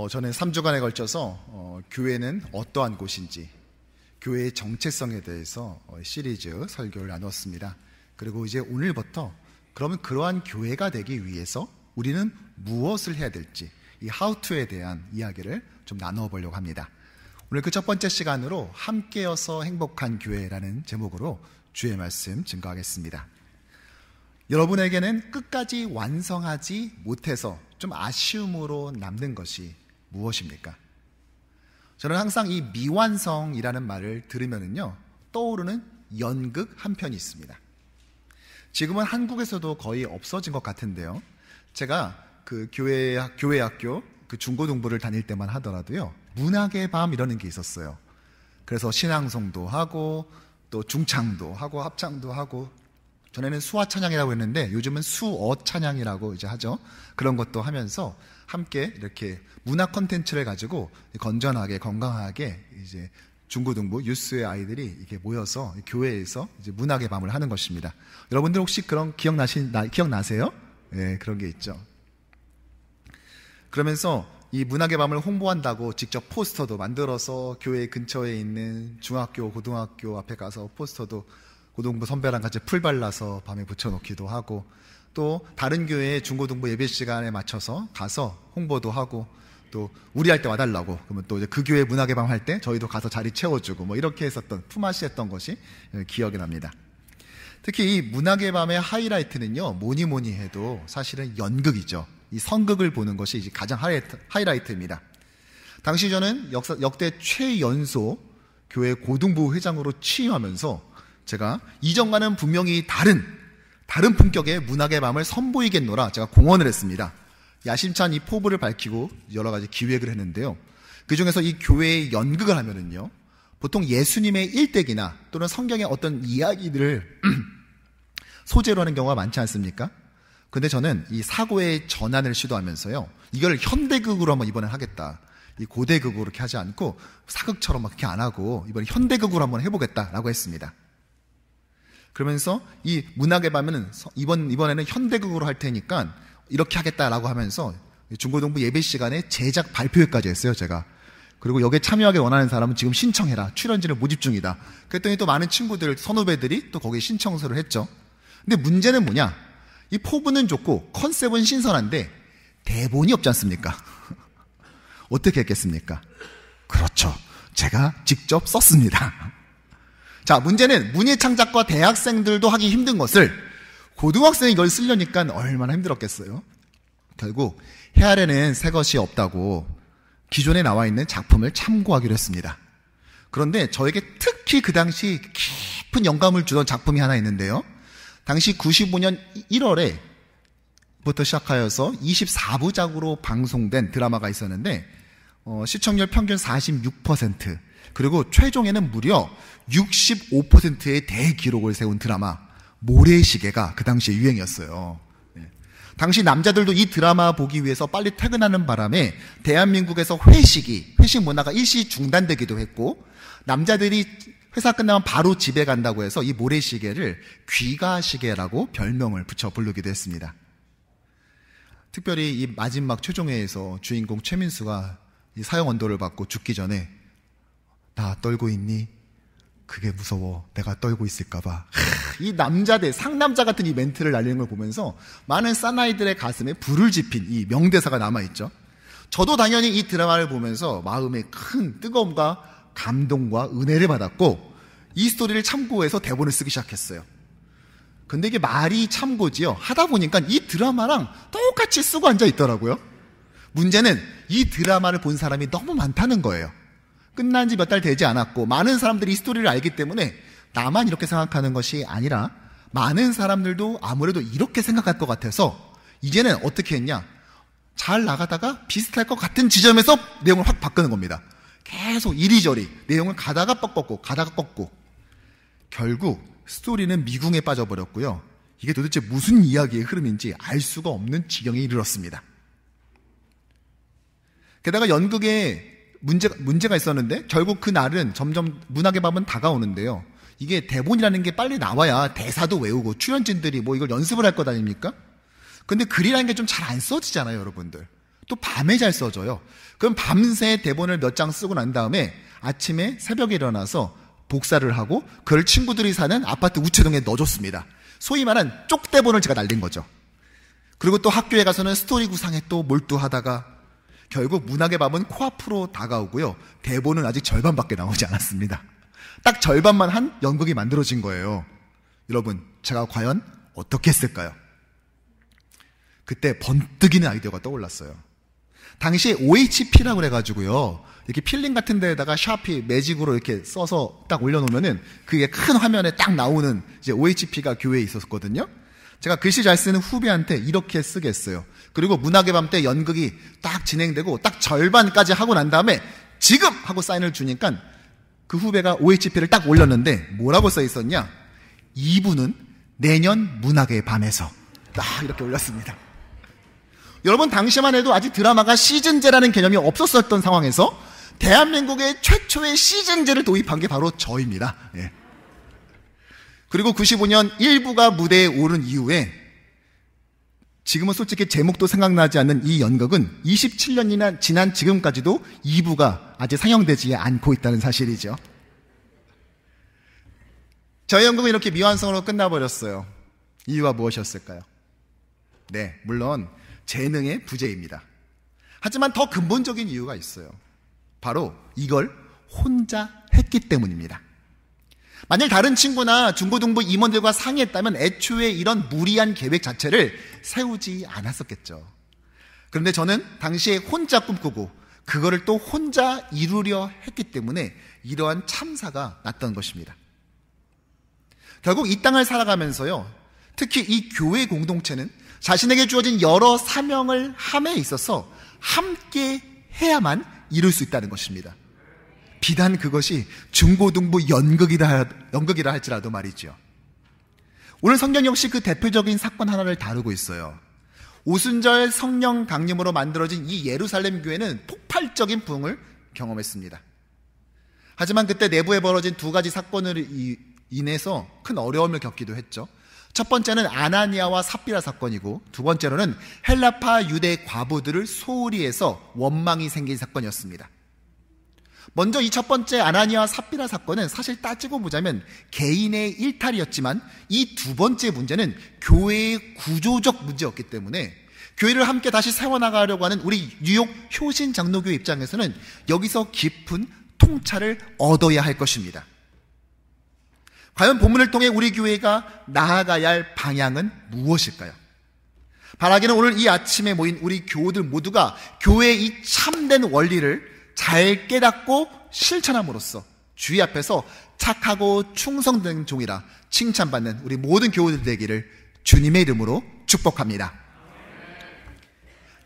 저는 3주간에 걸쳐서 교회는 어떠한 곳인지, 교회의 정체성에 대해서 시리즈 설교를 나눴습니다. 그리고 이제 오늘부터 그러면 그러한 교회가 되기 위해서 우리는 무엇을 해야 될지, 이 how to에 대한 이야기를 좀 나누어 보려고 합니다. 오늘 그 첫 번째 시간으로 함께여서 행복한 교회라는 제목으로 주의 말씀 증거하겠습니다. 여러분에게는 끝까지 완성하지 못해서 좀 아쉬움으로 남는 것이 무엇입니까? 저는 항상 이 미완성이라는 말을 들으면요 떠오르는 연극 한 편이 있습니다. 지금은 한국에서도 거의 없어진 것 같은데요. 제가 그 교회학교 그 중고등부를 다닐 때만 하더라도요 문학의 밤 이라는 게 있었어요. 그래서 신앙송도 하고 또 중창도 하고 합창도 하고, 전에는 수화 찬양이라고 했는데 요즘은 수어 찬양이라고 이제 하죠. 그런 것도 하면서 함께 이렇게 문화 콘텐츠를 가지고 건전하게 건강하게 이제 중고등부 유스의 아이들이 이렇게 모여서 교회에서 이제 문학의 밤을 하는 것입니다. 여러분들 혹시 그런 기억나세요? 네, 그런 게 있죠. 그러면서 이 문학의 밤을 홍보한다고 직접 포스터도 만들어서 교회 근처에 있는 중학교, 고등학교 앞에 가서 포스터도 고등부 선배랑 같이 풀 발라서 밤에 붙여놓기도 하고, 또 다른 교회의 중고등부 예배 시간에 맞춰서 가서 홍보도 하고, 또 우리 할 때 와달라고 그러면 또 이제 그 교회 문학의 밤 할 때 저희도 가서 자리 채워주고 뭐 이렇게 했었던 품앗이 했던 것이 기억이 납니다. 특히 이 문학의 밤의 하이라이트는요 뭐니 해도 사실은 연극이죠. 이 선극을 보는 것이 이제 가장 하이라이트입니다. 당시 저는 역대 최연소 교회 고등부 회장으로 취임하면서 제가 이전과는 분명히 다른 품격의 문학의 밤을 선보이겠노라 제가 공언을 했습니다. 야심찬 이 포부를 밝히고 여러 가지 기획을 했는데요. 그 중에서 이 교회의 연극을 하면은요 보통 예수님의 일대기나 또는 성경의 어떤 이야기들을 소재로 하는 경우가 많지 않습니까? 근데 저는 이 사고의 전환을 시도하면서요 이걸 현대극으로 한번 이번엔 하겠다. 이 고대극으로 이렇게 하지 않고 사극처럼 막 그렇게 안 하고 이번엔 현대극으로 한번 해보겠다라고 했습니다. 그러면서 이 문학의 밤에는 이번에는 현대극으로 할 테니까 이렇게 하겠다라고 하면서 중고등부 예배 시간에 제작 발표회까지 했어요, 제가. 그리고 여기에 참여하기 원하는 사람은 지금 신청해라. 출연진을 모집 중이다. 그랬더니 또 많은 친구들, 선후배들이 또 거기에 신청서를 했죠. 근데 문제는 뭐냐? 이 포부는 좋고 컨셉은 신선한데 대본이 없지 않습니까? 어떻게 했겠습니까? 그렇죠. 제가 직접 썼습니다. 자, 문제는 문예창작과 대학생들도 하기 힘든 것을 고등학생이 이걸 쓰려니까 얼마나 힘들었겠어요. 결국 헤아려낸 새 것이 없다고 기존에 나와 있는 작품을 참고하기로 했습니다. 그런데 저에게 특히 그 당시 깊은 영감을 주던 작품이 하나 있는데요. 당시 95년 1월에부터 시작하여서 24부작으로 방송된 드라마가 있었는데 시청률 평균 46%, 그리고 최종에는 무려 65%의 대기록을 세운 드라마 모래시계가 그 당시에 유행이었어요. 당시 남자들도 이 드라마 보기 위해서 빨리 퇴근하는 바람에 대한민국에서 회식 문화가 일시 중단되기도 했고, 남자들이 회사 끝나면 바로 집에 간다고 해서 이 모래시계를 귀가시계라고 별명을 붙여 부르기도 했습니다. 특별히 이 마지막 최종회에서 주인공 최민수가 이 사형 언도를 받고 죽기 전에 나 떨고 있니? 그게 무서워. 내가 떨고 있을까봐. 이 남자들, 상남자 같은 이 멘트를 날리는 걸 보면서 많은 사나이들의 가슴에 불을 지핀 이 명대사가 남아있죠. 저도 당연히 이 드라마를 보면서 마음에 큰 뜨거움과 감동과 은혜를 받았고, 이 스토리를 참고해서 대본을 쓰기 시작했어요. 근데 이게 말이 참고지요. 하다 보니까 이 드라마랑 똑같이 쓰고 앉아 있더라고요. 문제는 이 드라마를 본 사람이 너무 많다는 거예요. 끝난 지 몇 달 되지 않았고 많은 사람들이 이 스토리를 알기 때문에 나만 이렇게 생각하는 것이 아니라 많은 사람들도 아무래도 이렇게 생각할 것 같아서 이제는 어떻게 했냐, 잘 나가다가 비슷할 것 같은 지점에서 내용을 확 바꾸는 겁니다. 계속 이리저리 내용을 가다가 꺾고 가다가 꺾고 결국 스토리는 미궁에 빠져버렸고요. 이게 도대체 무슨 이야기의 흐름인지 알 수가 없는 지경에 이르렀습니다. 게다가 연극에 문제가 있었는데 결국 그날은 점점 문학의 밤은 다가오는데요. 이게 대본이라는 게 빨리 나와야 대사도 외우고 출연진들이 뭐 이걸 연습을 할 것 아닙니까? 근데 글이라는 게 좀 잘 안 써지잖아요, 여러분들. 또 밤에 잘 써져요. 그럼 밤새 대본을 몇 장 쓰고 난 다음에 아침에 새벽에 일어나서 복사를 하고 그걸 친구들이 사는 아파트 우체통에 넣어줬습니다. 소위 말한 쪽대본을 제가 날린 거죠. 그리고 또 학교에 가서는 스토리 구상에 또 몰두하다가 결국 문학의 밤은 코앞으로 다가오고요. 대본은 아직 절반밖에 나오지 않았습니다. 딱 절반만 한 연극이 만들어진 거예요. 여러분, 제가 과연 어떻게 했을까요? 그때 번뜩이는 아이디어가 떠올랐어요. 당시에 OHP라고 그래가지고요, 이렇게 필링 같은 데에다가 샤피 매직으로 이렇게 써서 딱 올려놓으면은 그게 큰 화면에 딱 나오는 이제 OHP가 교회에 있었거든요. 제가 글씨 잘 쓰는 후배한테 이렇게 쓰겠어요. 그리고 문학의 밤 때 연극이 딱 진행되고 딱 절반까지 하고 난 다음에 지금! 하고 사인을 주니까 그 후배가 OHP를 딱 올렸는데 뭐라고 써 있었냐? 2부는 내년 문학의 밤에서 딱 이렇게 올렸습니다. 여러분, 당시만 해도 아직 드라마가 시즌제라는 개념이 없었던 상황에서 대한민국의 최초의 시즌제를 도입한 게 바로 저입니다. 예. 그리고 95년 1부가 무대에 오른 이후에 지금은 솔직히 제목도 생각나지 않는 이 연극은 27년이나 지난 지금까지도 2부가 아직 상영되지 않고 있다는 사실이죠. 저희 연극은 이렇게 미완성으로 끝나버렸어요. 이유가 무엇이었을까요? 네, 물론 재능의 부재입니다. 하지만 더 근본적인 이유가 있어요. 바로 이걸 혼자 했기 때문입니다. 만일 다른 친구나 중고등부 임원들과 상의했다면 애초에 이런 무리한 계획 자체를 세우지 않았었겠죠. 그런데 저는 당시에 혼자 꿈꾸고 그거를 또 혼자 이루려 했기 때문에 이러한 참사가 났던 것입니다. 결국 이 땅을 살아가면서요, 특히 이 교회 공동체는 자신에게 주어진 여러 사명을 함에 있어서 함께 해야만 이룰 수 있다는 것입니다. 비단 그것이 중고등부 연극이라 할지라도 말이죠. 오늘 성경 역시 그 대표적인 사건 하나를 다루고 있어요. 오순절 성령 강림으로 만들어진 이 예루살렘 교회는 폭발적인 부흥을 경험했습니다. 하지만 그때 내부에 벌어진 두 가지 사건을 인해서 큰 어려움을 겪기도 했죠. 첫 번째는 아나니아와 삽비라 사건이고, 두 번째로는 헬라파 유대 과부들을 소홀히 해서 원망이 생긴 사건이었습니다. 먼저 이 첫 번째 아나니아와 삽비라 사건은 사실 따지고 보자면 개인의 일탈이었지만, 이 두 번째 문제는 교회의 구조적 문제였기 때문에 교회를 함께 다시 세워나가려고 하는 우리 뉴욕 효신 장로교 입장에서는 여기서 깊은 통찰을 얻어야 할 것입니다. 과연 본문을 통해 우리 교회가 나아가야 할 방향은 무엇일까요? 바라기는 오늘 이 아침에 모인 우리 교우들 모두가 교회의 이 참된 원리를 잘 깨닫고 실천함으로써 주의 앞에서 착하고 충성된 종이라 칭찬받는 우리 모든 교우들 되기를 주님의 이름으로 축복합니다.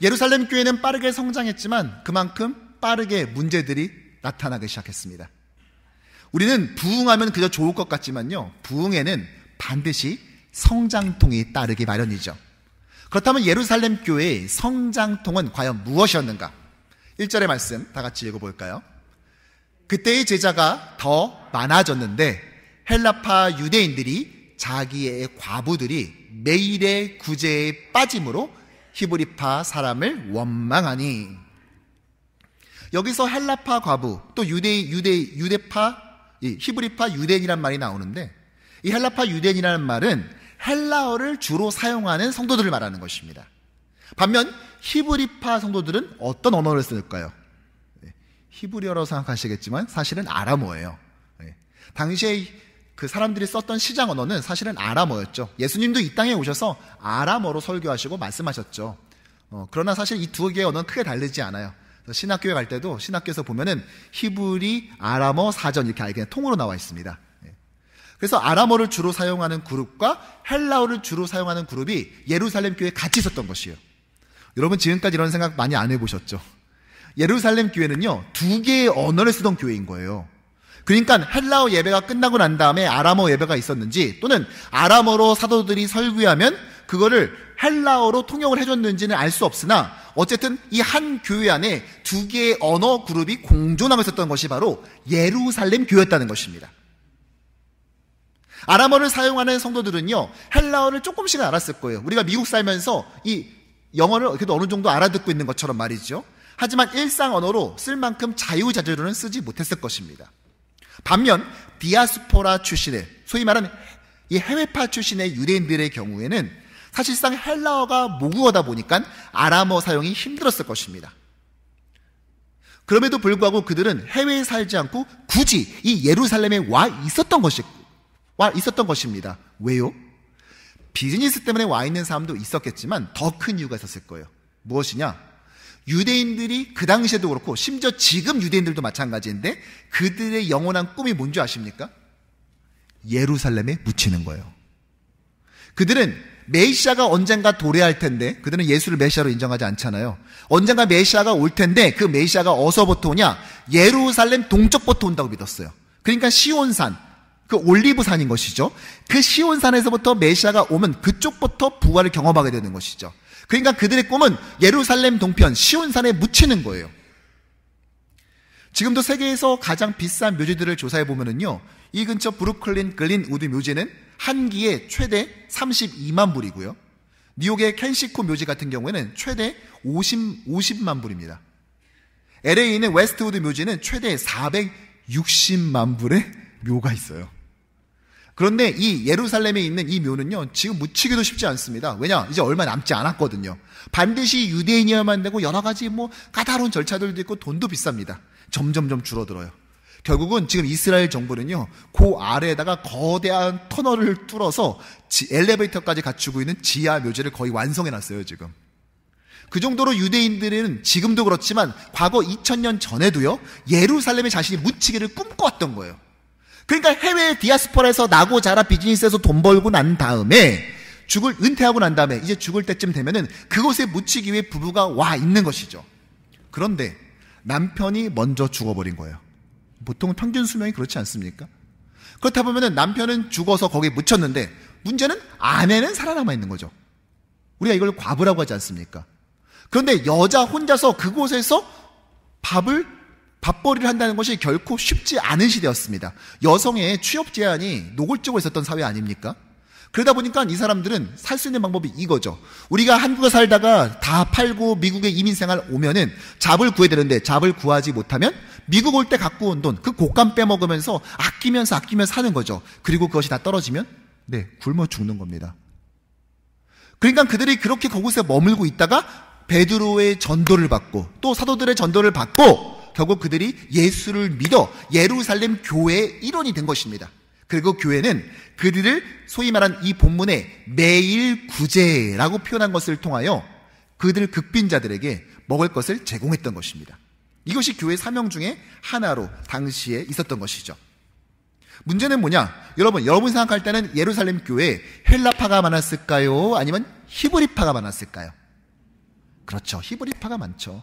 예루살렘 교회는 빠르게 성장했지만 그만큼 빠르게 문제들이 나타나기 시작했습니다. 우리는 부흥하면 그저 좋을 것 같지만요, 부흥에는 반드시 성장통이 따르기 마련이죠. 그렇다면 예루살렘 교회의 성장통은 과연 무엇이었는가? 1절의 말씀 다 같이 읽어볼까요? 그때의 제자가 더 많아졌는데 헬라파 유대인들이 자기의 과부들이 매일의 구제에 빠짐으로 히브리파 사람을 원망하니. 여기서 헬라파 과부, 또 유대파, 히브리파 유대인이란 말이 나오는데, 이 헬라파 유대인이라는 말은 헬라어를 주로 사용하는 성도들을 말하는 것입니다. 반면 히브리파 성도들은 어떤 언어를 쓸까요? 히브리어라고 생각하시겠지만 사실은 아람어예요. 당시에 그 사람들이 썼던 시장 언어는 사실은 아람어였죠. 예수님도 이 땅에 오셔서 아람어로 설교하시고 말씀하셨죠. 그러나 사실 이 두 개의 언어는 크게 다르지 않아요. 신학교에 갈 때도 신학교에서 보면은 히브리, 아람어, 사전 이렇게 그냥 통으로 나와 있습니다. 그래서 아람어를 주로 사용하는 그룹과 헬라어를 주로 사용하는 그룹이 예루살렘 교회에 같이 있었던 것이에요. 여러분 지금까지 이런 생각 많이 안 해보셨죠? 예루살렘 교회는요, 두 개의 언어를 쓰던 교회인 거예요. 그러니까 헬라어 예배가 끝나고 난 다음에 아람어 예배가 있었는지, 또는 아람어로 사도들이 설교하면 그거를 헬라어로 통역을 해줬는지는 알 수 없으나 어쨌든 이 한 교회 안에 두 개의 언어 그룹이 공존하고 있었던 것이 바로 예루살렘 교회였다는 것입니다. 아람어를 사용하는 성도들은요, 헬라어를 조금씩은 알았을 거예요. 우리가 미국 살면서 이 영어를 그래도 어느 정도 알아듣고 있는 것처럼 말이죠. 하지만 일상 언어로 쓸 만큼 자유자재로는 쓰지 못했을 것입니다. 반면 디아스포라 출신의, 소위 말하는 이 해외파 출신의 유대인들의 경우에는 사실상 헬라어가 모국어다 보니까 아람어 사용이 힘들었을 것입니다. 그럼에도 불구하고 그들은 해외에 살지 않고 굳이 이 예루살렘에 와 있었던 것입니다. 왜요? 비즈니스 때문에 와 있는 사람도 있었겠지만 더 큰 이유가 있었을 거예요. 무엇이냐? 유대인들이 그 당시에도 그렇고 심지어 지금 유대인들도 마찬가지인데 그들의 영원한 꿈이 뭔지 아십니까? 예루살렘에 묻히는 거예요. 그들은 메시아가 언젠가 도래할 텐데, 그들은 예수를 메시아로 인정하지 않잖아요. 언젠가 메시아가 올 텐데 그 메시아가 어디서부터 오냐? 예루살렘 동쪽부터 온다고 믿었어요. 그러니까 시온산, 그 올리브산인 것이죠. 그 시온산에서부터 메시아가 오면 그쪽부터 부활을 경험하게 되는 것이죠. 그러니까 그들의 꿈은 예루살렘 동편 시온산에 묻히는 거예요. 지금도 세계에서 가장 비싼 묘지들을 조사해 보면은요, 이 근처 브루클린 글린우드 묘지는 한 기에 최대 32만 불이고요. 뉴욕의 켄시코 묘지 같은 경우에는 최대 50만 불입니다. LA에 있는 웨스트우드 묘지는 최대 460만 불의 묘가 있어요. 그런데 이 예루살렘에 있는 이 묘는요, 지금 묻히기도 쉽지 않습니다. 왜냐? 이제 얼마 남지 않았거든요. 반드시 유대인이어야만 되고 여러 가지 까다로운 절차들도 있고 돈도 비쌉니다. 점점점 줄어들어요. 결국은 지금 이스라엘 정부는요, 그 아래에다가 거대한 터널을 뚫어서 엘리베이터까지 갖추고 있는 지하 묘지를 거의 완성해놨어요, 지금. 그 정도로 유대인들은 지금도 그렇지만 과거 2000년 전에도요, 예루살렘에 자신이 묻히기를 꿈꿔왔던 거예요. 그러니까 해외 디아스포라에서 나고 자라 비즈니스에서 돈 벌고 난 다음에 은퇴하고 난 다음에 이제 죽을 때쯤 되면은 그곳에 묻히기 위해 부부가 와 있는 것이죠. 그런데 남편이 먼저 죽어버린 거예요. 보통 평균 수명이 그렇지 않습니까? 그렇다 보면은 남편은 죽어서 거기에 묻혔는데 문제는 아내는 살아남아 있는 거죠. 우리가 이걸 과부라고 하지 않습니까? 그런데 여자 혼자서 그곳에서 밥벌이를 한다는 것이 결코 쉽지 않은 시대였습니다. 여성의 취업 제한이 노골적으로 있었던 사회 아닙니까? 그러다 보니까 이 사람들은 살 수 있는 방법이 이거죠. 우리가 한국에 살다가 다 팔고 미국에 이민생활 오면은 잡을 구해야 되는데 잡을 구하지 못하면 미국 올 때 갖고 온 돈, 그 곶감 빼먹으면서 아끼면서 사는 거죠. 그리고 그것이 다 떨어지면 굶어 죽는 겁니다. 그러니까 그들이 그렇게 그곳에 머물고 있다가 베드로의 전도를 받고 또 사도들의 전도를 받고 결국 그들이 예수를 믿어 예루살렘 교회의 일원이 된 것입니다. 그리고 교회는 그들을 소위 말한 이 본문의 매일 구제라고 표현한 것을 통하여 그들 극빈자들에게 먹을 것을 제공했던 것입니다. 이것이 교회 사명 중에 하나로 당시에 있었던 것이죠. 문제는 뭐냐? 여러분 생각할 때는 예루살렘 교회에 헬라파가 많았을까요? 아니면 히브리파가 많았을까요? 그렇죠. 히브리파가 많죠.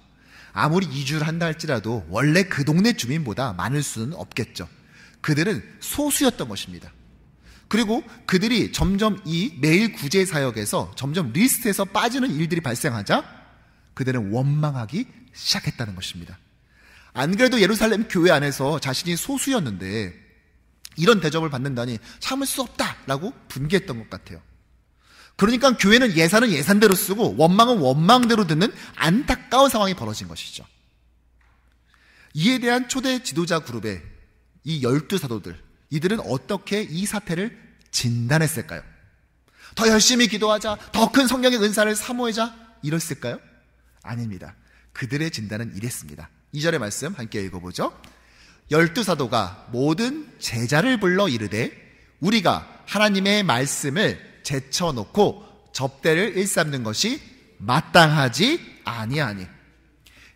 아무리 이주를 한다 할지라도 원래 그 동네 주민보다 많을 수는 없겠죠. 그들은 소수였던 것입니다. 그리고 그들이 점점 이 매일 구제 사역에서 점점 리스트에서 빠지는 일들이 발생하자 그들은 원망하기 시작했다는 것입니다. 안 그래도 예루살렘 교회 안에서 자신이 소수였는데 이런 대접을 받는다니 참을 수 없다라고 분개했던 것 같아요. 그러니까 교회는 예산은 예산대로 쓰고 원망은 원망대로 듣는 안타까운 상황이 벌어진 것이죠. 이에 대한 초대 지도자 그룹의 이 12사도들, 이들은 어떻게 이 사태를 진단했을까요? 더 열심히 기도하자, 더 큰 성령의 은사를 사모하자 이랬을까요? 아닙니다. 그들의 진단은 이랬습니다. 2절의 말씀 함께 읽어보죠. 12사도가 모든 제자를 불러 이르되 우리가 하나님의 말씀을 제쳐놓고 접대를 일삼는 것이 마땅하지 아니하니.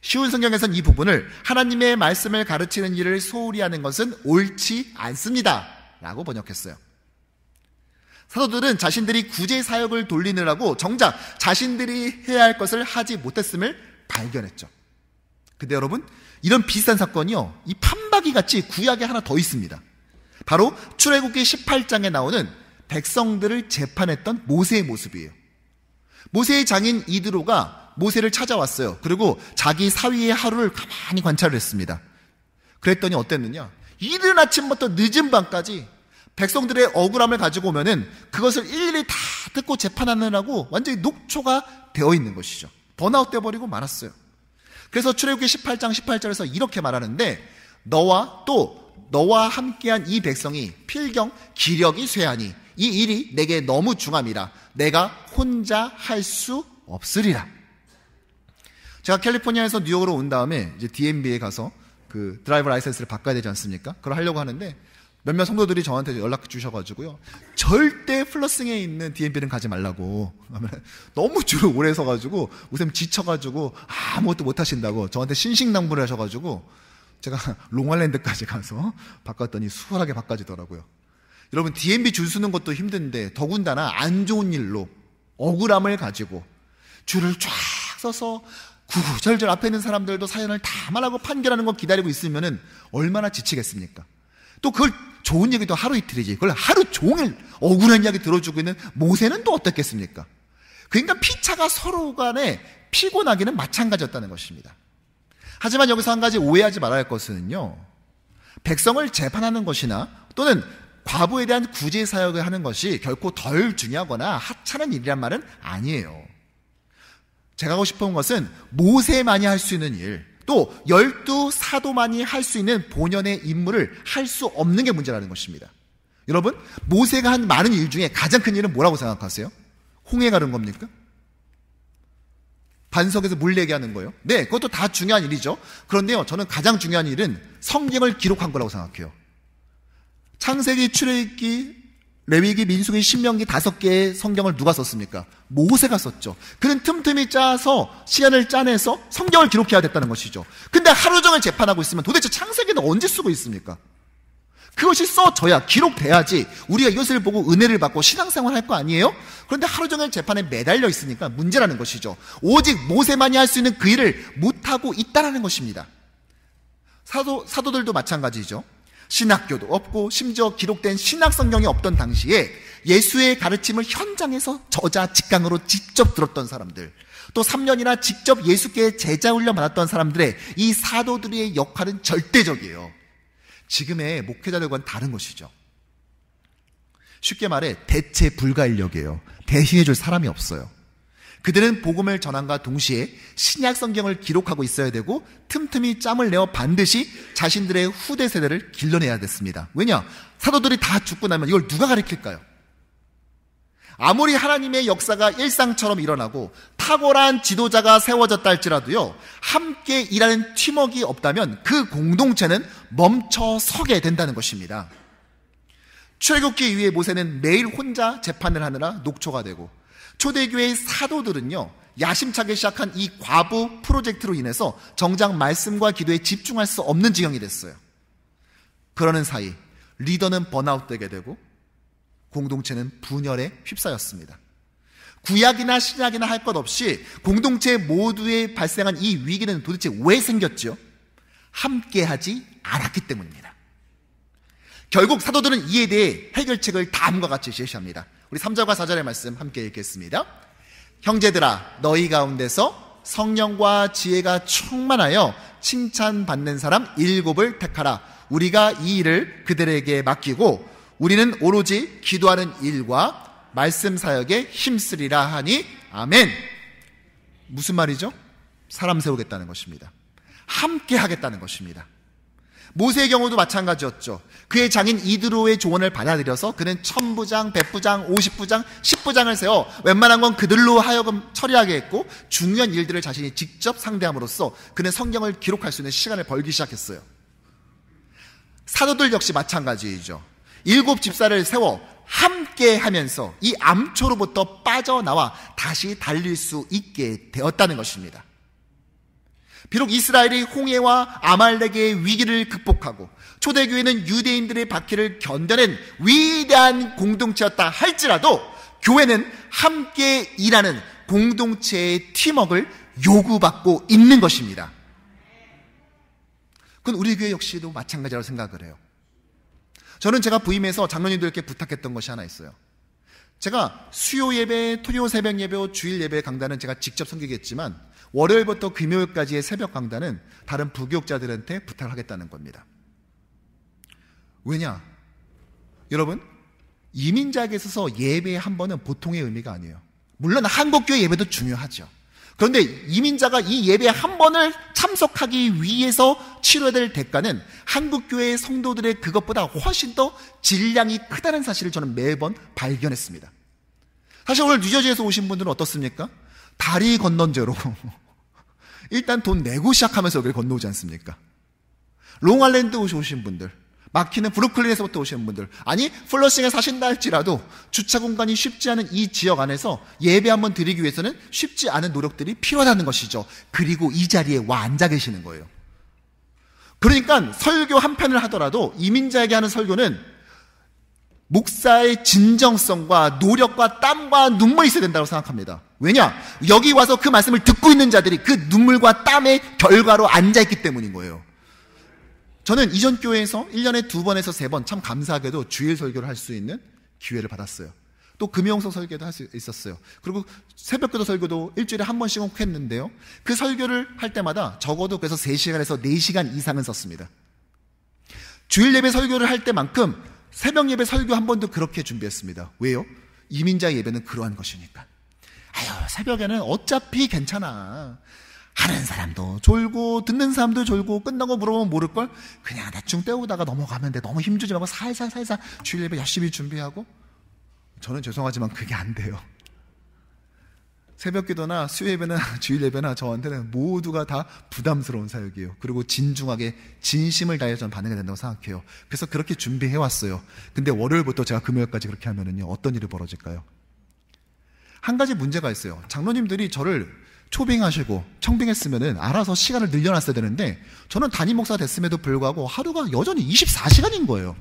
쉬운 성경에서는 이 부분을 하나님의 말씀을 가르치는 일을 소홀히 하는 것은 옳지 않습니다 라고 번역했어요. 사도들은 자신들이 구제 사역을 돌리느라고 정작 자신들이 해야 할 것을 하지 못했음을 발견했죠. 근데 여러분, 이런 비슷한 사건이요, 이 판박이 같이 구약에 하나 더 있습니다. 바로 출애굽기 18장에 나오는 백성들을 재판했던 모세의 모습이에요. 모세의 장인 이드로가 모세를 찾아왔어요. 그리고 자기 사위의 하루를 가만히 관찰을 했습니다. 그랬더니 어땠느냐? 이른 아침부터 늦은 밤까지 백성들의 억울함을 가지고 오면은 그것을 일일이 다 듣고 재판하느라고 완전히 녹초가 되어 있는 것이죠. 번아웃 되어버리고 말았어요. 그래서 출애굽기 18장 18절에서 이렇게 말하는데, 너와 함께한 이 백성이 필경 기력이 쇠하니 이 일이 내게 너무 중함이라 내가 혼자 할 수 없으리라. 제가 캘리포니아에서 뉴욕으로 온 다음에 이제 DMV에 가서 그 드라이버 라이센스를 바꿔야 되지 않습니까? 그걸 하려고 하는데 몇몇 성도들이 저한테 연락 주셔가지고요, 절대 플러싱에 있는 DMV는 가지 말라고. 너무 줄을 오래 서가지고 우선 지쳐가지고 아무것도 못 하신다고 저한테 신신당부를 하셔가지고 제가 롱아일랜드까지 가서 바꿨더니 수월하게 바꿔지더라고요. 여러분, DMV 줄 서는 것도 힘든데 더군다나 안 좋은 일로 억울함을 가지고 줄을 쫙 서서 구구절절 앞에 있는 사람들도 사연을 다 말하고 판결하는 거 기다리고 있으면은 얼마나 지치겠습니까? 또 그걸 좋은 얘기도 하루 이틀이지 그걸 하루 종일 억울한 이야기 들어주고 있는 모세는 또 어떻겠습니까? 그러니까 피차가 서로 간에 피곤하기는 마찬가지였다는 것입니다. 하지만 여기서 한 가지 오해하지 말아야 할 것은요, 백성을 재판하는 것이나 또는 과부에 대한 구제 사역을 하는 것이 결코 덜 중요하거나 하찮은 일이란 말은 아니에요. 제가 하고 싶은 것은 모세만이 할 수 있는 일, 또 12사도만이 할 수 있는 본연의 임무를 할 수 없는 게 문제라는 것입니다. 여러분, 모세가 한 많은 일 중에 가장 큰 일은 뭐라고 생각하세요? 홍해 가른 겁니까? 반석에서 물 내게 하는 거예요? 네, 그것도 다 중요한 일이죠. 그런데요, 저는 가장 중요한 일은 성경을 기록한 거라고 생각해요. 창세기, 출애굽기, 레위기, 민수기, 신명기 5개의 성경을 누가 썼습니까? 모세가 썼죠. 그는 틈틈이 짜서 시간을 짜내서 성경을 기록해야 됐다는 것이죠. 근데 하루 종일 재판하고 있으면 도대체 창세기는 언제 쓰고 있습니까? 그것이 써져야, 기록돼야지 우리가 이것을 보고 은혜를 받고 신앙생활 할 거 아니에요? 그런데 하루 종일 재판에 매달려 있으니까 문제라는 것이죠. 오직 모세만이 할 수 있는 그 일을 못하고 있다는 것입니다. 사도들도 마찬가지죠. 신학교도 없고 심지어 기록된 신학성경이 없던 당시에 예수의 가르침을 현장에서 저자 직강으로 직접 들었던 사람들, 또 3년이나 직접 예수께 제자 훈련 받았던 사람들의 이 사도들의 역할은 절대적이에요. 지금의 목회자들과는 다른 것이죠. 쉽게 말해 대체 불가인력이에요. 대신해줄 사람이 없어요. 그들은 복음을 전함과 동시에 신약 성경을 기록하고 있어야 되고 틈틈이 짬을 내어 반드시 자신들의 후대 세대를 길러내야 됐습니다. 왜냐? 사도들이 다 죽고 나면 이걸 누가 가르칠까요? 아무리 하나님의 역사가 일상처럼 일어나고 탁월한 지도자가 세워졌다 할지라도요, 함께 일하는 팀워크가 없다면 그 공동체는 멈춰서게 된다는 것입니다. 출애굽기 이후에 모세는 매일 혼자 재판을 하느라 녹초가 되고, 초대교회의 사도들은요, 야심차게 시작한 이 과부 프로젝트로 인해서 정작 말씀과 기도에 집중할 수 없는 지경이 됐어요. 그러는 사이 리더는 번아웃되게 되고 공동체는 분열에 휩싸였습니다. 구약이나 신약이나 할 것 없이 공동체 모두에 발생한 이 위기는 도대체 왜 생겼죠? 함께하지 않았기 때문입니다. 결국 사도들은 이에 대해 해결책을 다음과 같이 제시합니다. 우리 3절과 4절의 말씀 함께 읽겠습니다. 형제들아, 너희 가운데서 성령과 지혜가 충만하여 칭찬받는 사람 7을 택하라. 우리가 이 일을 그들에게 맡기고 우리는 오로지 기도하는 일과 말씀 사역에 힘쓰리라 하니 아멘. 무슨 말이죠? 사람 세우겠다는 것입니다. 함께 하겠다는 것입니다. 모세의 경우도 마찬가지였죠. 그의 장인 이드로의 조언을 받아들여서 그는 1000부장, 100부장, 50부장, 10부장을 세워 웬만한 건 그들로 하여금 처리하게 했고, 중요한 일들을 자신이 직접 상대함으로써 그는 성경을 기록할 수 있는 시간을 벌기 시작했어요. 사도들 역시 마찬가지이죠. 7 집사를 세워 함께 하면서 이 암초로부터 빠져나와 다시 달릴 수 있게 되었다는 것입니다. 비록 이스라엘이 홍해와 아말렉의 위기를 극복하고 초대교회는 유대인들의 박해를 견뎌낸 위대한 공동체였다 할지라도 교회는 함께 일하는 공동체의 팀워크를 요구받고 있는 것입니다. 그건 우리 교회 역시도 마찬가지라고 생각을 해요. 저는 제가 부임해서 장로님들께 부탁했던 것이 하나 있어요. 제가 수요 예배, 토요 새벽 예배, 주일 예배 강단은 제가 직접 섬기겠지만 월요일부터 금요일까지의 새벽 강단은 다른 부교육자들한테 부탁을 하겠다는 겁니다. 왜냐? 여러분, 이민자에게 있어서 예배 한 번은 보통의 의미가 아니에요. 물론 한국교회 예배도 중요하죠. 그런데 이민자가 이 예배 한 번을 참석하기 위해서 치러야 될 대가는 한국교회 성도들의 그것보다 훨씬 더 질량이 크다는 사실을 저는 매번 발견했습니다. 사실 오늘 뉴저지에서 오신 분들은 어떻습니까? 다리 건넌 죄로 일단 돈 내고 시작하면서 여기를 건너오지 않습니까? 롱아일랜드 오신 분들, 막히는 브루클린에서부터 오시는 분들, 아니 플러싱에 사신다 할지라도 주차 공간이 쉽지 않은 이 지역 안에서 예배 한번 드리기 위해서는 쉽지 않은 노력들이 필요하다는 것이죠. 그리고 이 자리에 와 앉아 계시는 거예요. 그러니까 설교 한 편을 하더라도 이민자에게 하는 설교는 목사의 진정성과 노력과 땀과 눈물이 있어야 된다고 생각합니다. 왜냐? 여기 와서 그 말씀을 듣고 있는 자들이 그 눈물과 땀의 결과로 앉아있기 때문인 거예요. 저는 이전 교회에서 1년에 2번에서 3번 참 감사하게도 주일 설교를 할 수 있는 기회를 받았어요. 또 금요일서 설교도 할 수 있었어요. 그리고 새벽기도 설교도 일주일에 한 번씩은 꼭 했는데요. 그 설교를 할 때마다 적어도 그래서 3시간에서 4시간 이상은 썼습니다. 주일 예배 설교를 할 때만큼 새벽 예배 설교 한 번도 그렇게 준비했습니다. 왜요? 이민자 예배는 그러한 것이니까. 아유, 새벽에는 어차피 괜찮아. 하는 사람도 졸고 듣는 사람도 졸고 끝나고 물어보면 모를걸? 그냥 대충 때우다가 넘어가면 돼. 너무 힘주지 말고 살살 주일 예배 열심히 준비하고. 저는 죄송하지만 그게 안 돼요. 새벽 기도나 수요 예배나 주일 예배나 저한테는 모두가 다 부담스러운 사역이에요. 그리고 진중하게 진심을 다해서 저는 반응해야 된다고 생각해요. 그래서 그렇게 준비해왔어요. 근데 월요일부터 제가 금요일까지 그렇게 하면은요, 어떤 일이 벌어질까요? 한 가지 문제가 있어요. 장로님들이 저를 초빙하시고 청빙했으면은 알아서 시간을 늘려놨어야 되는데 저는 담임 목사가 됐음에도 불구하고 하루가 여전히 24시간인 거예요.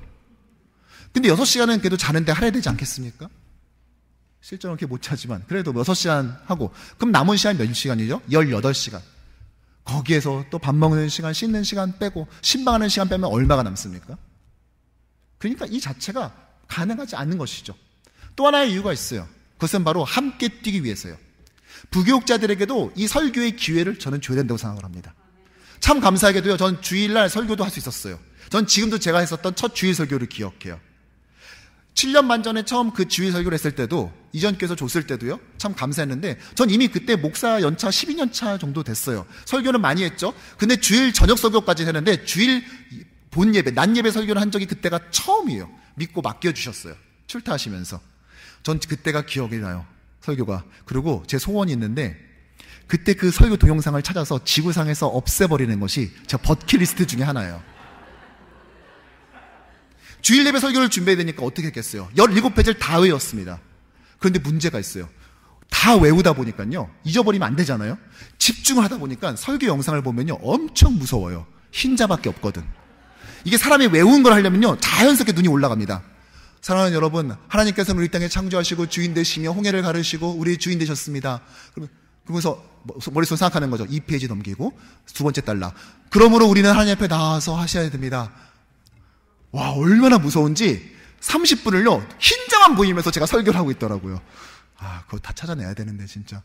근데 6시간은 그래도 자는데 할애야 되지 않겠습니까? 실제로는 그렇게 못 자지만 그래도 6시간 하고 그럼 남은 시간 몇 시간이죠? 18시간. 거기에서 또 밥 먹는 시간, 씻는 시간 빼고 신방하는 시간 빼면 얼마가 남습니까? 그러니까 이 자체가 가능하지 않는 것이죠. 또 하나의 이유가 있어요. 그것은 바로 함께 뛰기 위해서요. 부교육자들에게도 이 설교의 기회를 저는 줘야 된다고 생각을 합니다. 참 감사하게도요, 전 주일날 설교도 할 수 있었어요. 전 지금도 제가 했었던 첫 주일 설교를 기억해요. 7년 반 전에 처음 그 주일 설교를 했을 때도, 이전 교회에서 줬을 때도요, 참 감사했는데, 전 이미 그때 목사 연차 12년 차 정도 됐어요. 설교는 많이 했죠. 근데 주일 저녁 설교까지 했는데, 주일 본 예배, 낮 예배 설교를 한 적이 그때가 처음이에요. 믿고 맡겨주셨어요. 출타하시면서. 전 그때가 기억이 나요. 설교가. 그리고 제 소원이 있는데, 그때 그 설교 동영상을 찾아서 지구상에서 없애버리는 것이 제 버킷리스트 중에 하나예요. 주일 예배 설교를 준비해야 되니까 어떻게 했겠어요? 17페이지를 다 외웠습니다. 그런데 문제가 있어요. 다 외우다 보니까요, 잊어버리면 안 되잖아요. 집중을 하다 보니까 설교 영상을 보면요, 엄청 무서워요. 흰자밖에 없거든. 이게 사람이 외운 걸 하려면요, 자연스럽게 눈이 올라갑니다. 사랑하는 여러분, 하나님께서는 우리 땅에 창조하시고 주인 되시며 홍해를 가르시고 우리 주인 되셨습니다. 그러면서 머릿속에 생각하는 거죠. 2페이지 넘기고 두 번째 달라. 그러므로 우리는 하나님 앞에 나와서 하셔야 됩니다. 와, 얼마나 무서운지 30분을요 흰자만 보이면서 제가 설교를 하고 있더라고요. 아, 그거 다 찾아내야 되는데 진짜.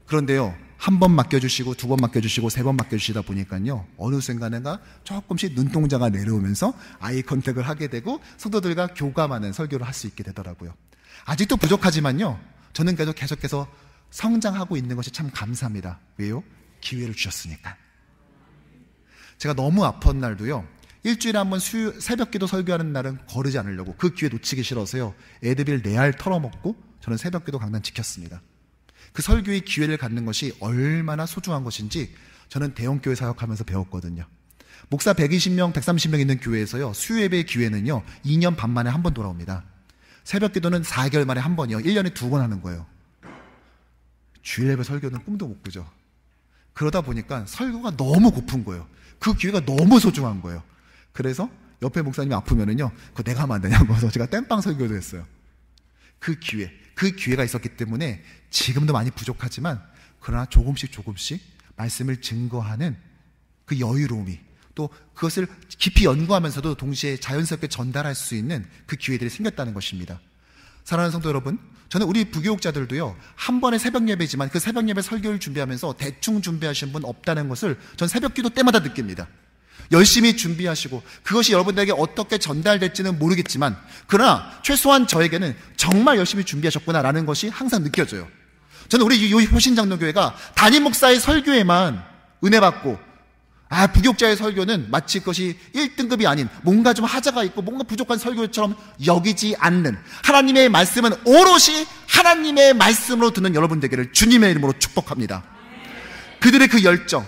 그런데요, 한 번 맡겨주시고 두 번 맡겨주시고 세 번 맡겨주시다 보니까요, 어느 순간에가 조금씩 눈동자가 내려오면서 아이 컨택을 하게 되고 성도들과 교감하는 설교를 할 수 있게 되더라고요. 아직도 부족하지만요, 저는 계속해서 성장하고 있는 것이 참 감사합니다. 왜요? 기회를 주셨으니까. 제가 너무 아픈 날도요, 일주일에 한 번 새벽 기도 설교하는 날은 거르지 않으려고, 그 기회 놓치기 싫어서요, 에드빌 4알 털어먹고 저는 새벽 기도 강단 지켰습니다. 그 설교의 기회를 갖는 것이 얼마나 소중한 것인지 저는 대형교회 사역하면서 배웠거든요. 목사 120명, 130명 있는 교회에서요, 수요 예배의 기회는요 2년 반 만에 한 번 돌아옵니다. 새벽 기도는 4개월 만에 한 번이요, 1년에 2번 하는 거예요. 주일 예배 설교는 꿈도 못 꾸죠. 그러다 보니까 설교가 너무 고픈 거예요. 그 기회가 너무 소중한 거예요. 그래서 옆에 목사님이 아프면은요, 그거 내가 하면 안 되냐고 해서 제가 땜빵 설교도 했어요. 그 기회가 있었기 때문에 지금도 많이 부족하지만, 그러나 조금씩 말씀을 증거하는 그 여유로움이, 또 그것을 깊이 연구하면서도 동시에 자연스럽게 전달할 수 있는 그 기회들이 생겼다는 것입니다. 사랑하는 성도 여러분, 저는 우리 부교육자들도요, 한 번의 새벽 예배지만 그 새벽 예배 설교를 준비하면서 대충 준비하신 분 없다는 것을 전 새벽 기도 때마다 느낍니다. 열심히 준비하시고 그것이 여러분들에게 어떻게 전달될지는 모르겠지만 그러나 최소한 저에게는 정말 열심히 준비하셨구나라는 것이 항상 느껴져요. 저는 우리 효신장로교회가 담임 목사의 설교에만 은혜 받고 부교육자의 설교는 마치 그것이 1등급이 아닌 뭔가 좀 하자가 있고 뭔가 부족한 설교처럼 여기지 않는 하나님의 말씀은 오롯이 하나님의 말씀으로 듣는 여러분 되기를 주님의 이름으로 축복합니다. 그들의 그 열정,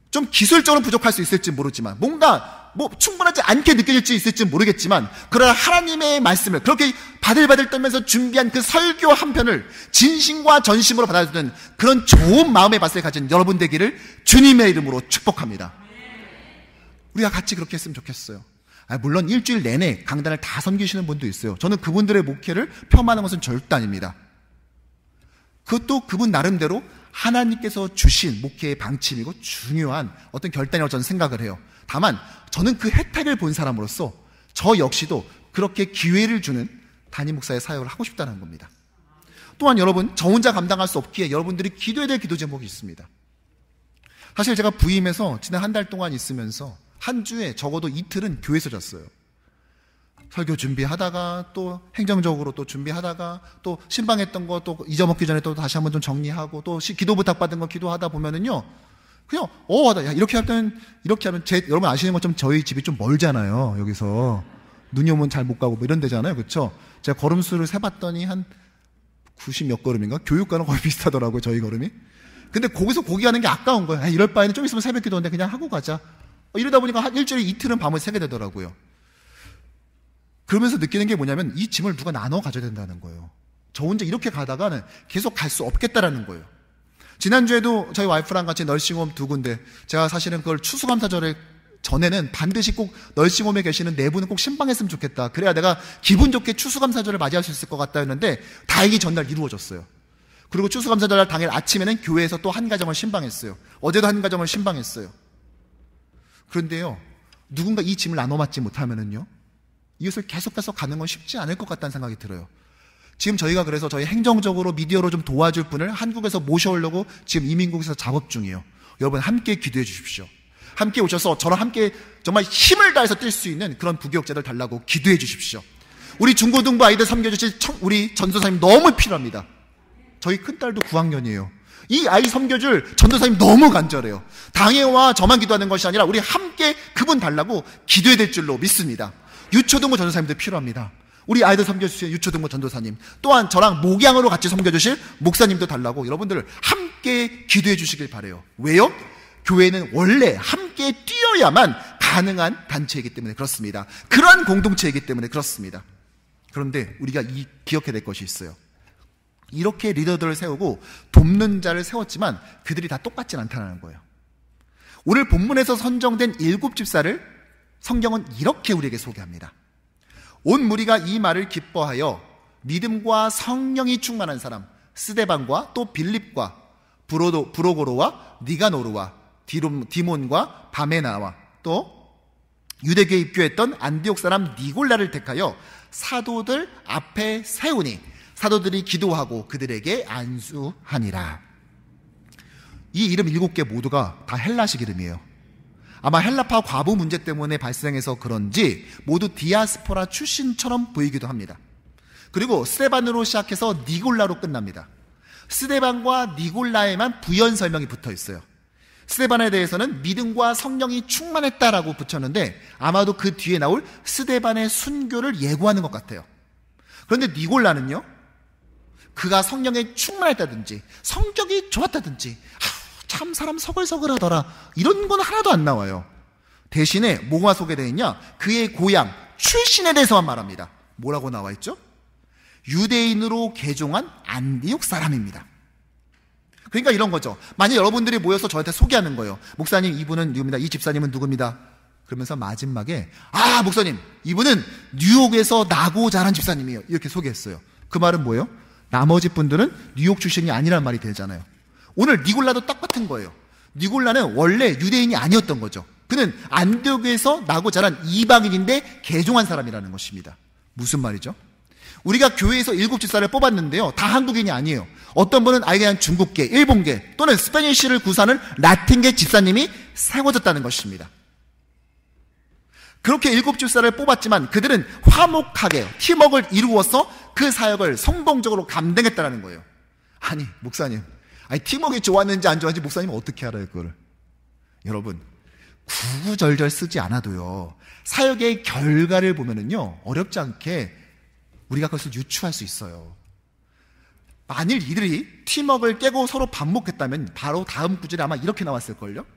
좀 기술적으로 부족할 수 있을지 모르지만 뭔가 충분하지 않게 느껴질지 있을지 모르겠지만 그러나 하나님의 말씀을 그렇게 바들바들 떨면서 준비한 그 설교 한 편을 진심과 전심으로 받아주는 그런 좋은 마음의 밭을 가진 여러분 되기를 주님의 이름으로 축복합니다. 우리가 같이 그렇게 했으면 좋겠어요. 물론 일주일 내내 강단을 다 섬기시는 분도 있어요. 저는 그분들의 목회를 폄하하는 것은 절대 아닙니다. 그것도 그분 나름대로 하나님께서 주신 목회의 방침이고 중요한 어떤 결단이라고 저는 생각을 해요. 다만 저는 그 혜택을 본 사람으로서 저 역시도 그렇게 기회를 주는 담임 목사의 사역을 하고 싶다는 겁니다. 또한 여러분, 저 혼자 감당할 수 없기에 여러분들이 기도해야 될 기도 제목이 있습니다. 사실 제가 부임해서 지난 한 달 동안 있으면서 한 주에 적어도 이틀은 교회에서 잤어요. 설교 준비하다가 또 행정적으로 또 준비하다가 또 신방했던 거 또 잊어먹기 전에 또 다시 한번 좀 정리하고 또 기도 부탁받은 거 기도하다 보면은요 그냥 야, 이렇게 하면 여러분 아시는 것처럼 저희 집이 좀 멀잖아요. 여기서 눈이 오면 잘 못 가고 뭐 이런 데잖아요. 그렇죠? 제가 걸음수를 세봤더니 한 90 몇 걸음인가? 교육과는 거의 비슷하더라고요. 저희 걸음이. 근데 거기서 고기 가는 게 아까운 거예요. 이럴 바에는 좀 있으면 새벽 기도인데 그냥 하고 가자. 이러다 보니까 한 일주일에 이틀은 밤을 새게 되더라고요. 그러면서 느끼는 게 뭐냐면 이 짐을 누가 나눠 가져야 된다는 거예요. 저 혼자 이렇게 가다가는 계속 갈 수 없겠다라는 거예요. 지난주에도 저희 와이프랑 같이 널싱홈 2군데 제가 사실은 그걸 추수감사절에 전에는 반드시 꼭 널싱홈에 계시는 네 분은 꼭 신방했으면 좋겠다. 그래야 내가 기분 좋게 추수감사절을 맞이할 수 있을 것 같다 했는데 다행히 전날 이루어졌어요. 그리고 추수감사절 당일 아침에는 교회에서 또 한 가정을 신방했어요. 어제도 한 가정을 신방했어요. 그런데요, 누군가 이 짐을 나눠 맡지 못하면은요 이것을 계속해서 가는 건 쉽지 않을 것 같다는 생각이 들어요. 지금 저희가 그래서 저희 행정적으로 미디어로 좀 도와줄 분을 한국에서 모셔오려고 지금 이민국에서 작업 중이에요. 여러분 함께 기도해 주십시오. 함께 오셔서 저랑 함께 정말 힘을 다해서 뛸 수 있는 그런 부교육자들 달라고 기도해 주십시오. 우리 중고등부 아이들 섬겨주실 우리 전도사님 너무 필요합니다. 저희 큰딸도 9학년이에요. 이 아이 섬겨줄 전도사님 너무 간절해요. 당회와 저만 기도하는 것이 아니라 우리 함께 그분 달라고 기도해야 될 줄로 믿습니다. 유초등부 전도사님도 필요합니다. 우리 아이들 섬겨주실 유초등부 전도사님, 또한 저랑 목양으로 같이 섬겨주실 목사님도 달라고 여러분들 함께 기도해 주시길 바라요. 왜요? 교회는 원래 함께 뛰어야만 가능한 단체이기 때문에 그렇습니다. 그러한 공동체이기 때문에 그렇습니다. 그런데 우리가 기억해야 될 것이 있어요. 이렇게 리더들을 세우고 돕는 자를 세웠지만 그들이 다 똑같진 않다는 거예요. 오늘 본문에서 선정된 7집사를 성경은 이렇게 우리에게 소개합니다. 온 무리가 이 말을 기뻐하여 믿음과 성령이 충만한 사람 스데반과 또 빌립과 브로고로와 니가노르와 디몬과 바메나와 또 유대교에 입교했던 안디옥 사람 니골라를 택하여 사도들 앞에 세우니 사도들이 기도하고 그들에게 안수하니라. 이 이름 7개 모두가 다 헬라식 이름이에요. 아마 헬라파 과부 문제 때문에 발생해서 그런지 모두 디아스포라 출신처럼 보이기도 합니다. 그리고 스데반으로 시작해서 니골라로 끝납니다. 스데반과 니골라에만 부연 설명이 붙어 있어요. 스데반에 대해서는 믿음과 성령이 충만했다라고 붙였는데 아마도 그 뒤에 나올 스데반의 순교를 예고하는 것 같아요. 그런데 니골라는요, 그가 성령에 충만했다든지 성격이 좋았다든지 참 사람 서글서글하더라 이런 건 하나도 안 나와요. 대신에 뭐가 소개되어 있냐? 그의 고향 출신에 대해서만 말합니다. 뭐라고 나와 있죠? 유대인으로 개종한 안디옥 사람입니다. 그러니까 이런 거죠. 만약 여러분들이 모여서 저한테 소개하는 거예요. 목사님, 이분은 누굽니다. 이 집사님은 누굽니다. 그러면서 마지막에 목사님, 이분은 뉴욕에서 나고 자란 집사님이에요. 이렇게 소개했어요. 그 말은 뭐예요? 나머지 분들은 뉴욕 출신이 아니란 말이 되잖아요. 오늘 니골라도 똑같은 거예요. 니골라는 원래 유대인이 아니었던 거죠. 그는 안디옥에서 나고 자란 이방인인데 개종한 사람이라는 것입니다. 무슨 말이죠? 우리가 교회에서 7집사를 뽑았는데요, 다 한국인이 아니에요. 어떤 분은 아예 그냥 중국계, 일본계 또는 스페니쉬를 구사하는 라틴계 집사님이 세워졌다는 것입니다. 그렇게 7집사를 뽑았지만 그들은 화목하게 팀워크를 이루어서 그 사역을 성공적으로 감당했다는 거예요. 아니 목사님, 팀워크가 좋았는지 안 좋았는지 목사님은 어떻게 알아요 그거를? 여러분, 구구절절 쓰지 않아도요, 사역의 결과를 보면은요, 어렵지 않게 우리가 그것을 유추할 수 있어요. 만일 이들이 팀워크를 깨고 서로 반목했다면 바로 다음 구절에 아마 이렇게 나왔을걸요?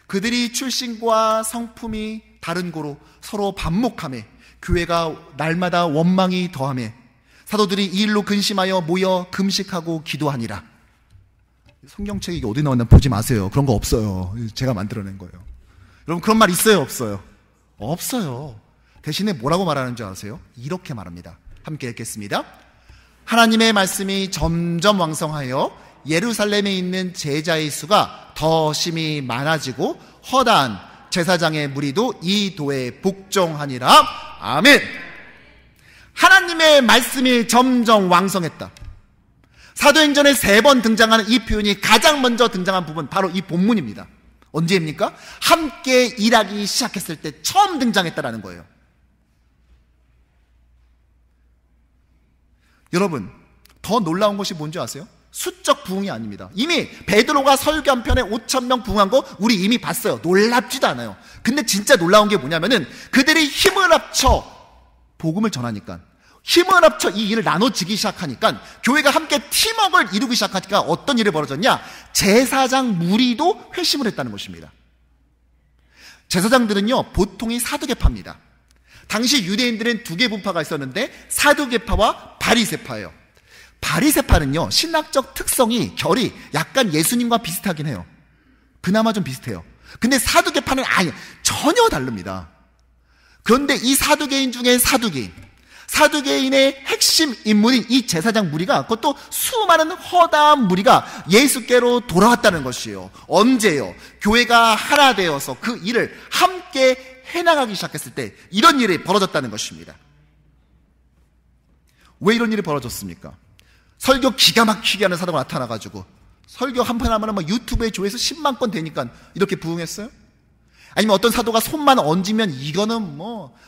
그들이 출신과 성품이 다른 고로 서로 반목하며 교회가 날마다 원망이 더하며 사도들이 이 일로 근심하여 모여 금식하고 기도하니라. 성경책이 이게 어디 나왔나 보지 마세요. 그런 거 없어요. 제가 만들어낸 거예요. 여러분, 그런 말 있어요 없어요? 없어요. 대신에 뭐라고 말하는 줄 아세요? 이렇게 말합니다. 함께 읽겠습니다. 하나님의 말씀이 점점 왕성하여 예루살렘에 있는 제자의 수가 더 심히 많아지고 허다한 제사장의 무리도 이 도에 복종하니라. 아멘. 하나님의 말씀이 점점 왕성했다. 사도행전에 3번 등장하는 이 표현이 가장 먼저 등장한 부분, 바로 이 본문입니다. 언제입니까? 함께 일하기 시작했을 때 처음 등장했다라는 거예요. 여러분, 더 놀라운 것이 뭔지 아세요? 수적 부흥이 아닙니다. 이미 베드로가 설교 한 편에 5,000명 부흥한 거 우리 이미 봤어요. 놀랍지도 않아요. 근데 진짜 놀라운 게 뭐냐면은 그들이 힘을 합쳐 복음을 전하니까, 힘을 합쳐 이 일을 나눠지기 시작하니까, 교회가 함께 팀워크를 이루기 시작하니까 어떤 일이 벌어졌냐? 제사장 무리도 회심을 했다는 것입니다. 제사장들은요, 보통이 사두개파입니다. 당시 유대인들은 2개 분파가 있었는데 사두개파와 바리새파예요. 바리새파는요, 신학적 특성이 결이 약간 예수님과 비슷하긴 해요. 그나마 좀 비슷해요. 근데 사두개파는 아예 전혀 다릅니다. 그런데 이 사두개인 중에 사두개인의 핵심 인물인 이 제사장 무리가, 그것도 수많은 허다한 무리가 예수께로 돌아왔다는 것이에요. 언제요? 교회가 하나 되어서 그 일을 함께 해나가기 시작했을 때 이런 일이 벌어졌다는 것입니다. 왜 이런 일이 벌어졌습니까? 설교 기가 막히게 하는 사도가 나타나가지고 설교 한 편 하면 유튜브에 조회수 10만 건 되니까 이렇게 부흥했어요? 아니면 어떤 사도가 손만 얹으면 이거는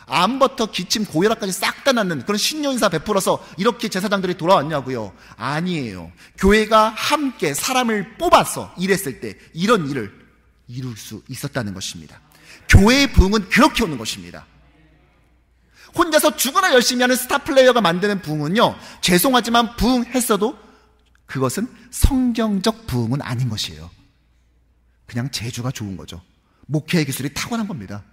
암부터 기침 고혈압까지 싹 다 낫는 그런 신료인사 베풀어서 이렇게 제사장들이 돌아왔냐고요? 아니에요. 교회가 함께 사람을 뽑아서 일했을 때 이런 일을 이룰 수 있었다는 것입니다. 교회의 부흥은 그렇게 오는 것입니다. 혼자서 죽어나 열심히 하는 스타 플레이어가 만드는 부흥은요, 죄송하지만 부흥했어도 그것은 성경적 부흥은 아닌 것이에요. 그냥 재주가 좋은 거죠. 목회의 기술이 타고난 겁니다.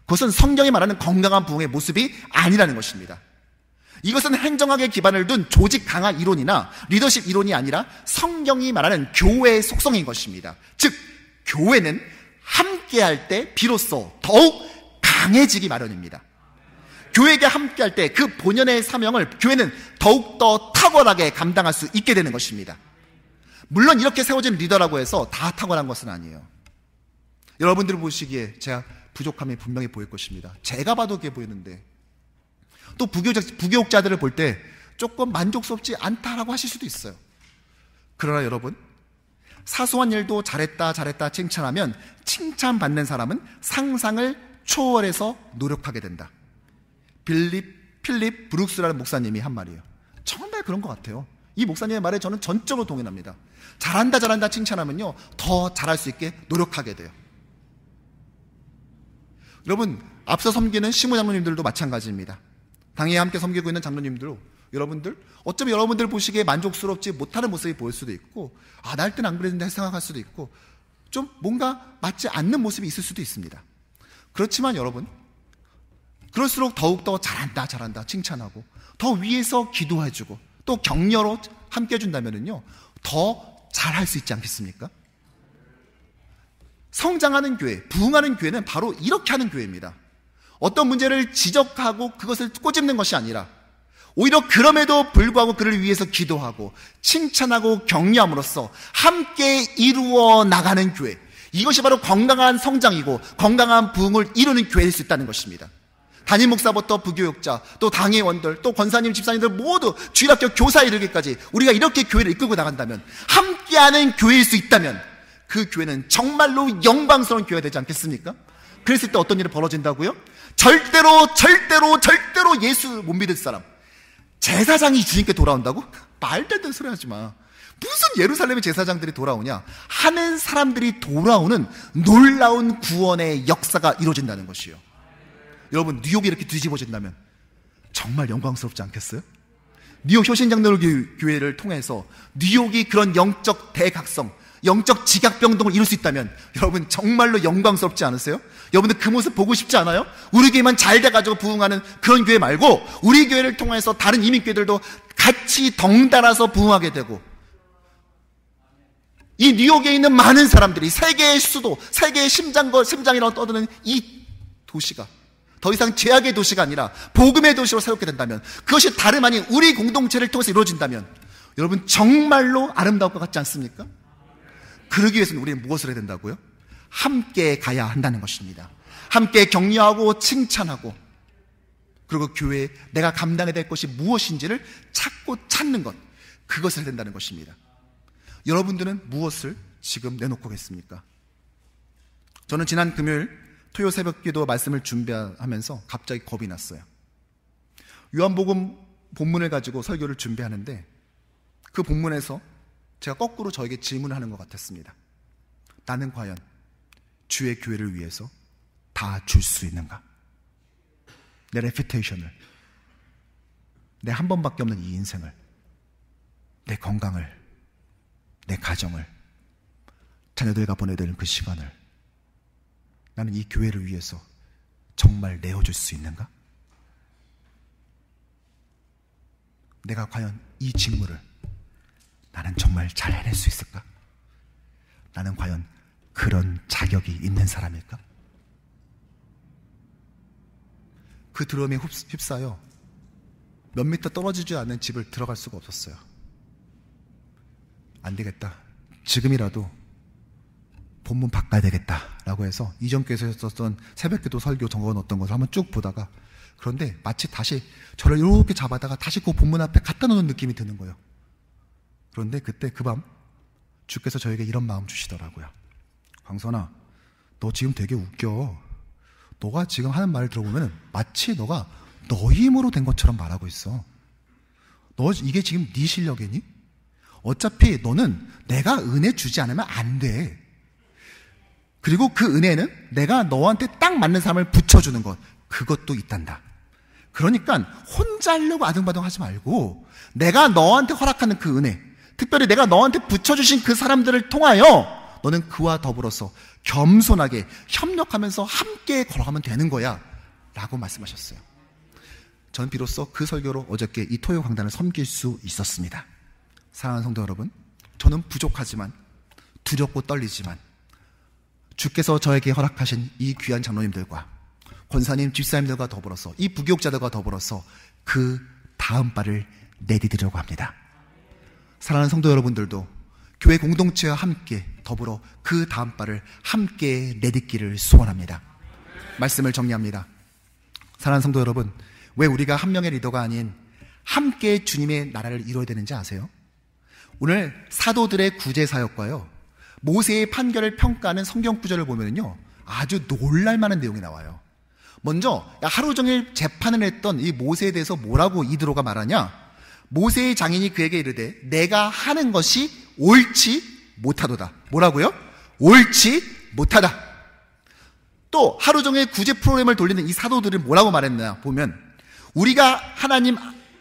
그것은 성경이 말하는 건강한 부흥의 모습이 아니라는 것입니다. 이것은 행정학에 기반을 둔 조직 강화 이론이나 리더십 이론이 아니라 성경이 말하는 교회의 속성인 것입니다. 즉, 교회는 함께할 때 비로소 더욱 강해지기 마련입니다. 교회가 함께할 때 그 본연의 사명을 교회는 더욱더 탁월하게 감당할 수 있게 되는 것입니다. 물론 이렇게 세워진 리더라고 해서 다 탁월한 것은 아니에요. 여러분들 보시기에 제가 부족함이 분명히 보일 것입니다. 제가 봐도 그게 보이는데, 또 부교육자들을 볼 때 조금 만족스럽지 않다라고 하실 수도 있어요. 그러나 여러분, 사소한 일도 잘했다 칭찬하면 칭찬받는 사람은 상상을 초월해서 노력하게 된다. 필립 브룩스라는 목사님이 한 말이에요. 정말 그런 것 같아요. 이 목사님의 말에 저는 전적으로 동의합니다. 잘한다 칭찬하면요, 더 잘할 수 있게 노력하게 돼요. 여러분, 앞서 섬기는 시무 장로님들도 마찬가지입니다. 당에 함께 섬기고 있는 장로님들, 여러분들, 어쩌면 여러분들 보시기에 만족스럽지 못하는 모습이 보일 수도 있고, 날 때는 안 그랬는데 생각할 수도 있고, 좀 뭔가 맞지 않는 모습이 있을 수도 있습니다. 그렇지만 여러분, 그럴수록 더욱더 잘한다 칭찬하고, 더 위에서 기도해주고, 또 격려로 함께 해준다면요, 더 잘할 수 있지 않겠습니까? 성장하는 교회, 부흥하는 교회는 바로 이렇게 하는 교회입니다. 어떤 문제를 지적하고 그것을 꼬집는 것이 아니라 오히려 그럼에도 불구하고 그를 위해서 기도하고 칭찬하고 격려함으로써 함께 이루어 나가는 교회, 이것이 바로 건강한 성장이고 건강한 부흥을 이루는 교회일 수 있다는 것입니다. 담임 목사부터 부교육자, 또 당회원들, 또 권사님, 집사님들 모두 주일학교 교사에 이르기까지 우리가 이렇게 교회를 이끌고 나간다면, 함께하는 교회일 수 있다면 그 교회는 정말로 영광스러운 교회가 되지 않겠습니까? 그랬을 때 어떤 일이 벌어진다고요? 절대로 예수 못 믿을 사람, 제사장이 주님께 돌아온다고? 말도 안 되는 소리 하지 마. 무슨 예루살렘의 제사장들이 돌아오냐? 하는 사람들이 돌아오는 놀라운 구원의 역사가 이루어진다는 것이요. 여러분, 뉴욕이 이렇게 뒤집어진다면 정말 영광스럽지 않겠어요? 뉴욕 효신장로교회를 통해서 뉴욕이 그런 영적 대각성, 영적 지각병동을 이룰 수 있다면 여러분 정말로 영광스럽지 않으세요? 여러분들 그 모습 보고 싶지 않아요? 우리 교회만 잘 돼가지고 부흥하는 그런 교회 말고 우리 교회를 통해서 다른 이민교회들도 같이 덩달아서 부흥하게 되고, 이 뉴욕에 있는 많은 사람들이 세계의 수도, 세계의 심장이라고 떠드는 이 도시가 더 이상 죄악의 도시가 아니라 복음의 도시로 새롭게 된다면, 그것이 다름 아닌 우리 공동체를 통해서 이루어진다면 여러분 정말로 아름다울 것 같지 않습니까? 그러기 위해서는 우리는 무엇을 해야 된다고요? 함께 가야 한다는 것입니다. 함께 격려하고 칭찬하고, 그리고 교회에 내가 감당해야 될 것이 무엇인지를 찾는 것, 그것을 해야 된다는 것입니다. 여러분들은 무엇을 지금 내놓고 계십니까? 저는 지난 금요일 토요 새벽기도 말씀을 준비하면서 갑자기 겁이 났어요. 요한복음 본문을 가지고 설교를 준비하는데 그 본문에서 제가 거꾸로 저에게 질문을 하는 것 같았습니다. 나는 과연 주의 교회를 위해서 다 줄 수 있는가? 내 레퓨테이션을, 내 한 번밖에 없는 이 인생을, 내 건강을, 내 가정을, 자녀들과 보내야 되는 그 시간을 나는 이 교회를 위해서 정말 내어줄 수 있는가? 내가 과연 이 직무를 나는 정말 잘 해낼 수 있을까? 나는 과연 그런 자격이 있는 사람일까? 그 두려움에 휩싸여 몇 미터 떨어지지 않은 집을 들어갈 수가 없었어요. 안 되겠다, 지금이라도 본문 바꿔야 되겠다라고 해서 이전 교회에서 썼던 새벽기도 설교 적어놓었던 것을 한번 쭉 보다가, 그런데 마치 다시 저를 이렇게 잡아다가 다시 그 본문 앞에 갖다 놓는 느낌이 드는 거예요. 그런데 그때 그 밤 주께서 저에게 이런 마음 주시더라고요. 광선아, 너 지금 되게 웃겨. 너가 지금 하는 말을 들어보면 마치 너가 너 힘으로 된 것처럼 말하고 있어. 너 이게 지금 네 실력이니? 어차피 너는 내가 은혜 주지 않으면 안 돼. 그리고 그 은혜는 내가 너한테 딱 맞는 사람을 붙여주는 것, 그것도 있단다. 그러니까 혼자 하려고 아등바등 하지 말고 내가 너한테 허락하는 그 은혜, 특별히 내가 너한테 붙여주신 그 사람들을 통하여 너는 그와 더불어서 겸손하게 협력하면서 함께 걸어가면 되는 거야 라고 말씀하셨어요. 전 비로소 그 설교로 어저께 이 토요 강단을 섬길 수 있었습니다. 사랑하는 성도 여러분, 저는 부족하지만, 두렵고 떨리지만 주께서 저에게 허락하신 이 귀한 장로님들과 권사님, 집사님들과 더불어서, 이 부교육자들과 더불어서 그 다음 발을 내디디려고 합니다. 사랑하는 성도 여러분들도 교회 공동체와 함께 더불어 그 다음 발을 함께 내딛기를 소원합니다. 말씀을 정리합니다. 사랑하는 성도 여러분, 왜 우리가 한 명의 리더가 아닌 함께 주님의 나라를 이루어야 되는지 아세요? 오늘 사도들의 구제 사역과요, 모세의 판결을 평가하는 성경 구절을 보면요, 아주 놀랄만한 내용이 나와요. 먼저 하루 종일 재판을 했던 이 모세에 대해서 뭐라고 이드로가 말하냐? 모세의 장인이 그에게 이르되 내가 하는 것이 옳지 못하도다. 뭐라고요? 옳지 못하다. 또 하루 종일 구제 프로그램을 돌리는 이 사도들은 뭐라고 말했나 보면, 우리가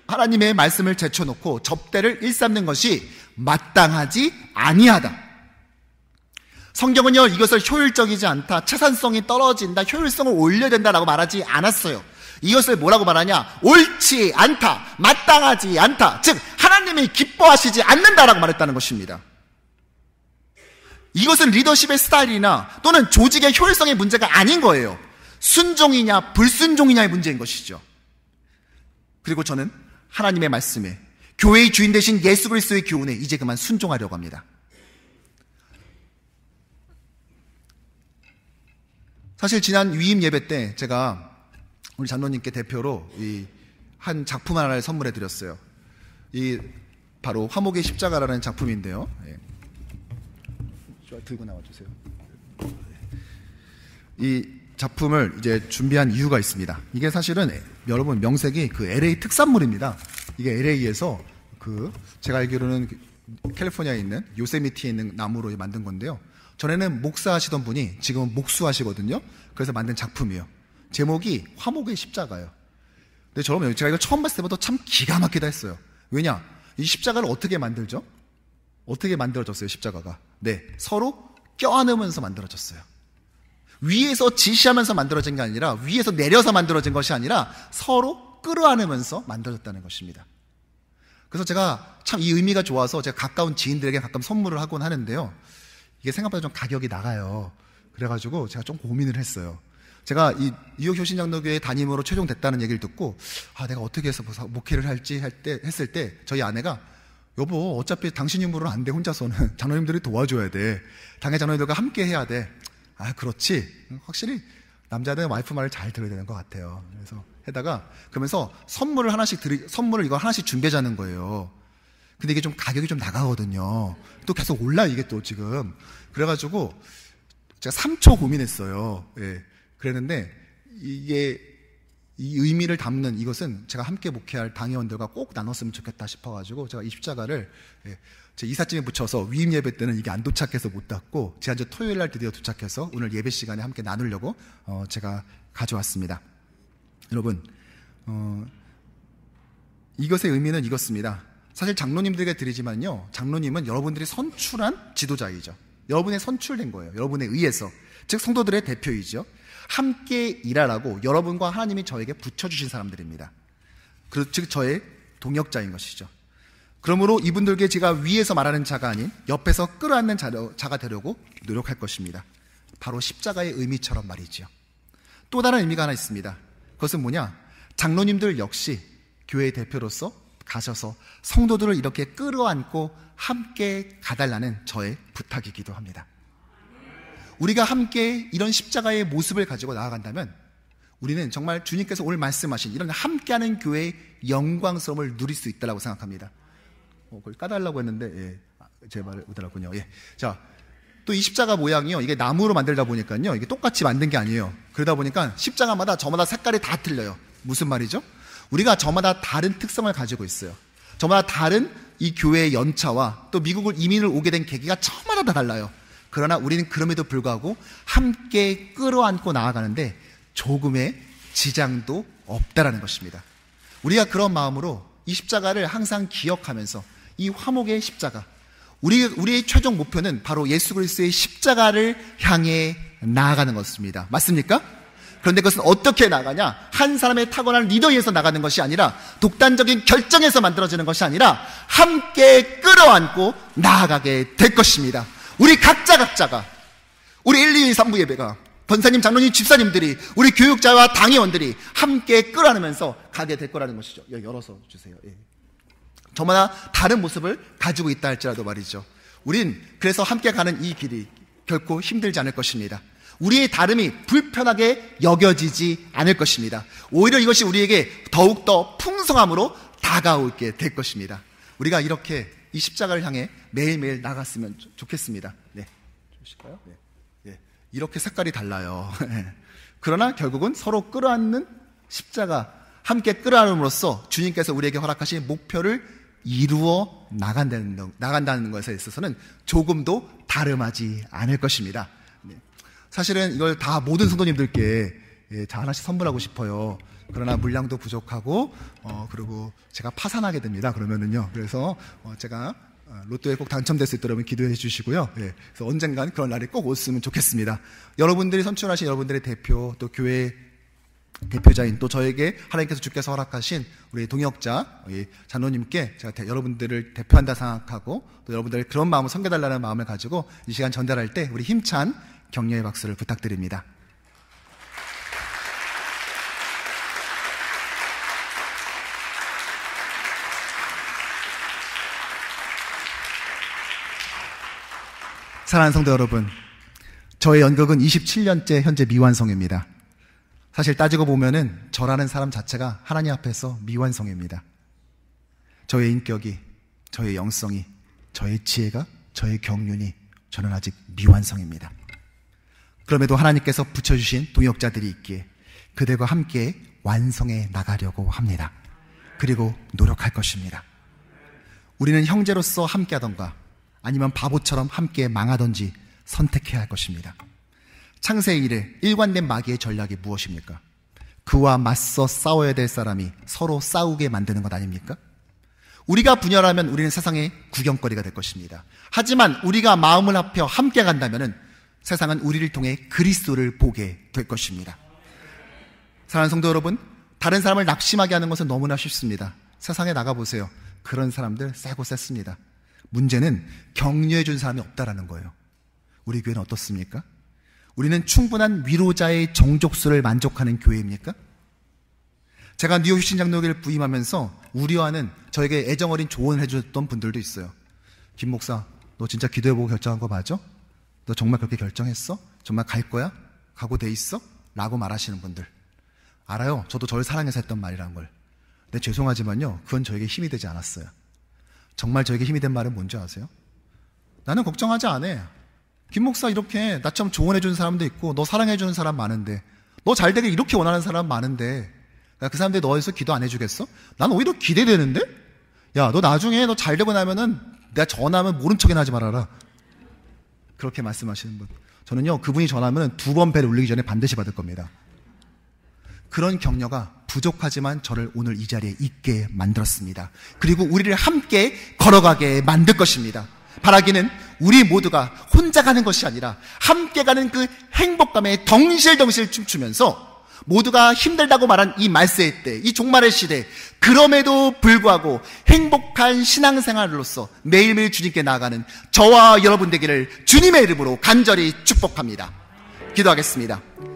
하나님의 말씀을 제쳐놓고 접대를 일삼는 것이 마땅하지 아니하다. 성경은요, 이것을 효율적이지 않다, 채산성이 떨어진다, 효율성을 올려야 된다라고 말하지 않았어요. 이것을 뭐라고 말하냐? 옳지 않다, 마땅하지 않다, 즉 하나님이 기뻐하시지 않는다라고 말했다는 것입니다. 이것은 리더십의 스타일이나 또는 조직의 효율성의 문제가 아닌 거예요. 순종이냐 불순종이냐의 문제인 것이죠. 그리고 저는 하나님의 말씀에, 교회의 주인 되신 예수 그리스도의 교훈에 이제 그만 순종하려고 합니다. 사실 지난 위임 예배 때 제가 우리 장로님께 대표로 한 작품 하나를 선물해 드렸어요. 이 바로 화목의 십자가라는 작품인데요. 들고 나와 주세요. 이 작품을 이제 준비한 이유가 있습니다. 이게 사실은 여러분 명색이 그 LA 특산물입니다. 이게 LA에서 제가 알기로는 캘리포니아에 있는 요세미티에 있는 나무로 만든 건데요. 전에는 목사하시던 분이 지금은 목수하시거든요. 그래서 만든 작품이에요. 제목이 화목의 십자가예요. 근데 저는 제가 이거 처음 봤을 때부터 참 기가 막히다 했어요. 왜냐? 이 십자가를 어떻게 만들죠? 어떻게 만들어졌어요, 십자가가? 네, 서로 껴안으면서 만들어졌어요. 위에서 지시하면서 만들어진 게 아니라, 위에서 내려서 만들어진 것이 아니라 서로 끌어안으면서 만들어졌다는 것입니다. 그래서 제가 참 이 의미가 좋아서 제가 가까운 지인들에게 가끔 선물을 하곤 하는데요. 이게 생각보다 좀 가격이 나가요. 그래가지고 제가 좀 고민을 했어요. 제가 이 뉴욕 효신장로교회 담임으로 최종됐다는 얘기를 듣고, 내가 어떻게 해서 목회를 할지 했을 때 저희 아내가, 여보, 어차피 당신 힘으로는 안 돼. 혼자서는 장로님들이 도와줘야 돼. 당회 장로님들과 함께 해야 돼. 그렇지. 확실히 남자는 와이프 말을 잘 들어야 되는 것 같아요. 그래서 그러면서 선물을 이거 하나씩 준비하자는 거예요. 근데 이게 좀 가격이 좀 나가거든요. 또 계속 올라, 이게 또 지금. 그래가지고 제가 3초 고민했어요. 예. 그랬는데 이 의미를 담는 이것은 제가 함께 목회할 당회원들과 꼭 나눴으면 좋겠다 싶어가지고 제가 이 십자가를 제 이삿짐에 붙여서 위임 예배 때는 이게 안 도착해서 못 닫고 지난주 토요일 날 드디어 도착해서 오늘 예배 시간에 함께 나누려고 제가 가져왔습니다. 여러분, 이것의 의미는 이것입니다. 사실 장로님들에게 드리지만요, 장로님은 여러분들이 선출한 지도자이죠. 여러분의 선출된 거예요. 여러분에 의해서. 즉 성도들의 대표이죠. 함께 일하라고 여러분과 하나님이 저에게 붙여주신 사람들입니다. 즉 저의 동역자인 것이죠. 그러므로 이분들께 제가 위에서 말하는 자가 아닌 옆에서 끌어안는 자가 되려고 노력할 것입니다. 바로 십자가의 의미처럼 말이죠. 또 다른 의미가 하나 있습니다. 그것은 뭐냐? 장로님들 역시 교회의 대표로서 가셔서 성도들을 이렇게 끌어안고 함께 가달라는 저의 부탁이기도 합니다. 우리가 함께 이런 십자가의 모습을 가지고 나아간다면 우리는 정말 주님께서 오늘 말씀하신 이런 함께하는 교회의 영광스러움을 누릴 수 있다고 생각합니다. 그걸 까달라고 했는데 제 말을 못 알았군요. 자, 또 이 십자가 모양이요, 이게 나무로 만들다 보니까요, 이게 똑같이 만든 게 아니에요. 그러다 보니까 십자가마다 저마다 색깔이 다 틀려요. 무슨 말이죠? 우리가 저마다 다른 특성을 가지고 있어요. 저마다 다른 이 교회의 연차와 또 미국을 이민을 오게 된 계기가 저마다 다 달라요. 그러나 우리는 그럼에도 불구하고 함께 끌어안고 나아가는데 조금의 지장도 없다라는 것입니다. 우리가 그런 마음으로 이 십자가를 항상 기억하면서 이 화목의 십자가, 우리의 최종 목표는 바로 예수 그리스도의 십자가를 향해 나아가는 것입니다. 맞습니까? 그런데 그것은 어떻게 나가냐? 한 사람의 타고난 리더에 의해서 나가는 것이 아니라, 독단적인 결정에서 만들어지는 것이 아니라 함께 끌어안고 나아가게 될 것입니다. 우리 각자가, 우리 1, 2, 3부 예배가, 권사님, 장로님, 집사님들이, 우리 교육자와 당회원들이 함께 끌어안으면서 가게 될 거라는 것이죠. 열어서 주세요. 저마다 다른 모습을 가지고 있다 할지라도 말이죠. 우린 그래서 함께 가는 이 길이 결코 힘들지 않을 것입니다. 우리의 다름이 불편하게 여겨지지 않을 것입니다. 오히려 이것이 우리에게 더욱더 풍성함으로 다가오게 될 것입니다. 우리가 이렇게 이 십자가를 향해 매일매일 나갔으면 좋겠습니다. 네, 주실까요? 네. 이렇게 색깔이 달라요. 그러나 결국은 서로 끌어안는 십자가, 함께 끌어안음으로써 주님께서 우리에게 허락하신 목표를 이루어 나간다는 것에 있어서는 조금도 다름하지 않을 것입니다. 사실은 이걸 다 모든 성도님들께 하나씩 선물하고 싶어요. 그러나 물량도 부족하고 그리고 제가 파산하게 됩니다. 그러면은요. 그래서 제가 로또에 꼭 당첨될 수 있도록 여러분 기도해 주시고요. 그래서 언젠간 그런 날이 꼭 왔으면 좋겠습니다. 여러분들이 선출하신 여러분들의 대표, 또 교회 대표자인, 또 저에게 하나님께서 주께서 허락하신 우리 동역자, 우리 장로님께 제가 여러분들을 대표한다 생각하고, 또 여러분들의 그런 마음을 섬겨달라는 마음을 가지고 이 시간 전달할 때 우리 힘찬 격려의 박수를 부탁드립니다. 사랑하는 성도 여러분, 저의 연극은 27년째 현재 미완성입니다. 사실 따지고 보면은 저라는 사람 자체가 하나님 앞에서 미완성입니다. 저의 인격이, 저의 영성이, 저의 지혜가, 저의 경륜이, 저는 아직 미완성입니다. 그럼에도 하나님께서 붙여주신 동역자들이 있기에 그들과 함께 완성해 나가려고 합니다. 그리고 노력할 것입니다. 우리는 형제로서 함께 하던가 아니면 바보처럼 함께 망하던지 선택해야 할 것입니다. 창세의 일에 일관된 마귀의 전략이 무엇입니까? 그와 맞서 싸워야 될 사람이 서로 싸우게 만드는 것 아닙니까? 우리가 분열하면 우리는 세상의 구경거리가 될 것입니다. 하지만 우리가 마음을 합혀 함께 간다면 세상은 우리를 통해 그리스도를 보게 될 것입니다. 사랑하는 성도 여러분, 다른 사람을 낙심하게 하는 것은 너무나 쉽습니다. 세상에 나가보세요. 그런 사람들 세고 셌습니다. 문제는 격려해 준 사람이 없다라는 거예요. 우리 교회는 어떻습니까? 우리는 충분한 위로자의 정족수를 만족하는 교회입니까? 제가 뉴욕 휴신 장로교를 부임하면서 우려하는 저에게 애정어린 조언을 해줬던 분들도 있어요. 김 목사, 너 진짜 기도해보고 결정한 거 맞아? 너 정말 그렇게 결정했어? 정말 갈 거야? 가고 돼 있어? 라고 말하시는 분들. 알아요. 저도 저를 사랑해서 했던 말이란 걸. 근데 죄송하지만요, 그건 저에게 힘이 되지 않았어요. 정말 저에게 힘이 된 말은 뭔지 아세요? 나는 걱정하지 않아. 김 목사 이렇게 나처럼 조언해주는 사람도 있고 너 사랑해주는 사람 많은데, 너 잘 되길 이렇게 원하는 사람 많은데 그 사람들이 너에서 기도 안 해주겠어? 난 오히려 기대되는데? 야, 너 나중에 너 잘 되고 나면은 내가 전화하면 모른 척이나 하지 말아라. 그렇게 말씀하시는 분. 저는요, 그분이 전화하면 2번 벨 울리기 전에 반드시 받을 겁니다. 그런 격려가 부족하지만 저를 오늘 이 자리에 있게 만들었습니다. 그리고 우리를 함께 걸어가게 만들 것입니다. 바라기는 우리 모두가 혼자 가는 것이 아니라 함께 가는 그 행복감에 덩실덩실 춤추면서 모두가 힘들다고 말한 이 말세의 때, 이 종말의 시대, 그럼에도 불구하고 행복한 신앙생활로서 매일매일 주님께 나아가는 저와 여러분 되기를 주님의 이름으로 간절히 축복합니다. 기도하겠습니다.